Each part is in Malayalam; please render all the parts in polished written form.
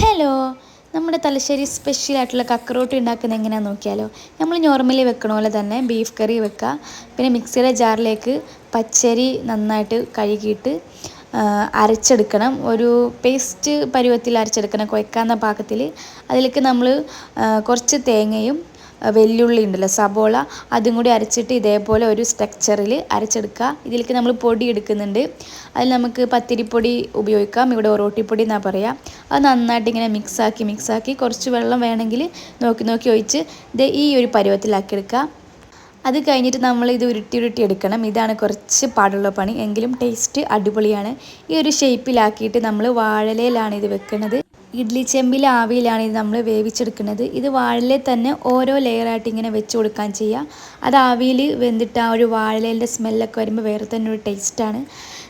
ഹലോ, നമ്മുടെ തലശ്ശേരി സ്പെഷ്യലായിട്ടുള്ള കക്കറോട്ടി ഉണ്ടാക്കുന്നത് എങ്ങനെയാണെന്ന് നോക്കിയാലോ. നമ്മൾ നോർമലി വെക്കണ പോലെ തന്നെ ബീഫ് കറി വെക്കുക. പിന്നെ മിക്സിയുടെ ജാറിലേക്ക് പച്ചരി നന്നായിട്ട് കഴുകിയിട്ട് അരച്ചെടുക്കണം. ഒരു പേസ്റ്റ് പരുവത്തിൽ അരച്ചെടുക്കണം, കുഴക്കാവുന്ന പാകത്തിൽ. അതിലേക്ക് നമ്മൾ കുറച്ച് തേങ്ങയും വെല്ലുള്ളി ഉണ്ടല്ലോ, സബോള, അതും കൂടി അരച്ചിട്ട് ഇതേപോലെ ഒരു സ്ട്രക്ചറിൽ അരച്ചെടുക്കുക. ഇതിലേക്ക് നമ്മൾ പൊടി എടുക്കുന്നുണ്ട്. അതിൽ നമുക്ക് പത്തിരിപ്പൊടി ഉപയോഗിക്കാം, ഇവിടെ റോട്ടിപ്പൊടി എന്നാണ് പറയുക. അത് നന്നായിട്ട് ഇങ്ങനെ മിക്സാക്കി കുറച്ച് വെള്ളം വേണമെങ്കിൽ നോക്കി ഒഴിച്ച് ഈ ഒരു പരുവത്തിലാക്കി എടുക്കുക. അത് കഴിഞ്ഞിട്ട് നമ്മൾ ഇത് ഉരുട്ടി എടുക്കണം. ഇതാണ് കുറച്ച് പാടുള്ള പണി, എങ്കിലും ടേസ്റ്റ് അടിപൊളിയാണ്. ഈ ഒരു ഷേപ്പിലാക്കിയിട്ട് നമ്മൾ വാഴയിലാണ് ഇത് വെക്കുന്നത്. ഇഡ്ലി ചെമ്പിൽ ആവിയിലാണ് ഇത് നമ്മൾ വേവിച്ചെടുക്കുന്നത്. ഇത് വാഴയിലെ തന്നെ ഓരോ ലെയറായിട്ട് ഇങ്ങനെ വെച്ച് കൊടുക്കാൻ ചെയ്യുക. അത് ആവിയിൽ വെന്തിട്ട് ആ ഒരു വാഴയിലേൻ്റെ സ്മെല്ലൊക്കെ വരുമ്പോൾ വേറെ തന്നെ ഒരു ടേസ്റ്റാണ്.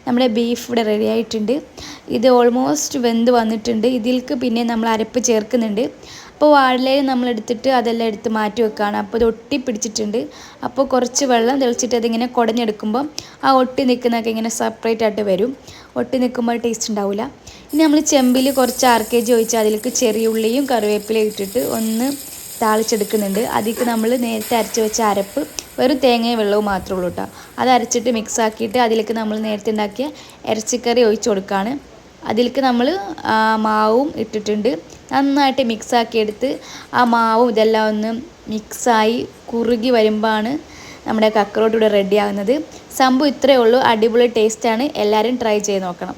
നമ്മുടെ ബീഫ് ഇവിടെ റെഡി ആയിട്ടുണ്ട്. ഇത് ഓൾമോസ്റ്റ് വെന്ത് വന്നിട്ടുണ്ട്. ഇതിലേക്ക് പിന്നെ നമ്മൾ അരപ്പ് ചേർക്കുന്നുണ്ട്. അപ്പോൾ വാഴയില നമ്മൾ എടുത്തിട്ട് അതെല്ലാം എടുത്ത് മാറ്റി വെക്കുകയാണ്. അപ്പോൾ ഇത് ഒട്ടി പിടിച്ചിട്ടുണ്ട്. അപ്പോൾ കുറച്ച് വെള്ളം തെളിച്ചിട്ട് അതിങ്ങനെ കുടഞ്ഞെടുക്കുമ്പോൾ ആ ഒട്ടി നിൽക്കുന്നതൊക്കെ ഇങ്ങനെ സെപ്പറേറ്റ് ആയിട്ട് വരും. ഒട്ടി നിൽക്കുമ്പോൾ ടേസ്റ്റ് ഉണ്ടാവില്ല. ഇനി നമ്മൾ ചെമ്പിൽ കുറച്ച് RKG ഒഴിച്ച് അതിലേക്ക് ചെറിയ ഉള്ളിയും കറിവേപ്പിലയും ഇട്ടിട്ട് ഒന്ന് താളിച്ചെടുക്കുന്നുണ്ട്. അതിലേക്ക് നമ്മൾ നേരത്തെ അരച്ച് വെച്ച അരപ്പ് വെറും തേങ്ങയും വെള്ളവും മാത്രമേ ഉള്ളൂ കേട്ടോ. അത് അരച്ചിട്ട് മിക്സ് ആക്കിയിട്ട് അതിലേക്ക് നമ്മൾ നേരത്തെ ഉണ്ടാക്കിയ ഇറച്ചിക്കറി ഒഴിച്ച് കൊടുക്കുകയാണ്. അതിലേക്ക് നമ്മൾ മാവും ഇട്ടിട്ടുണ്ട്. നന്നായിട്ട് മിക്സാക്കി എടുത്ത് ആ മാവും ഇതെല്ലാം ഒന്ന് മിക്സായി കുറുകി വരുമ്പോഴാണ് നമ്മുടെ കക്കറോട്ടി ഇവിടെ റെഡി ആകുന്നത്. സംഭവം ഇത്രയേ ഉള്ളൂ. അടിപൊളി ടേസ്റ്റാണ്. എല്ലാവരും ട്രൈ ചെയ്ത് നോക്കണം.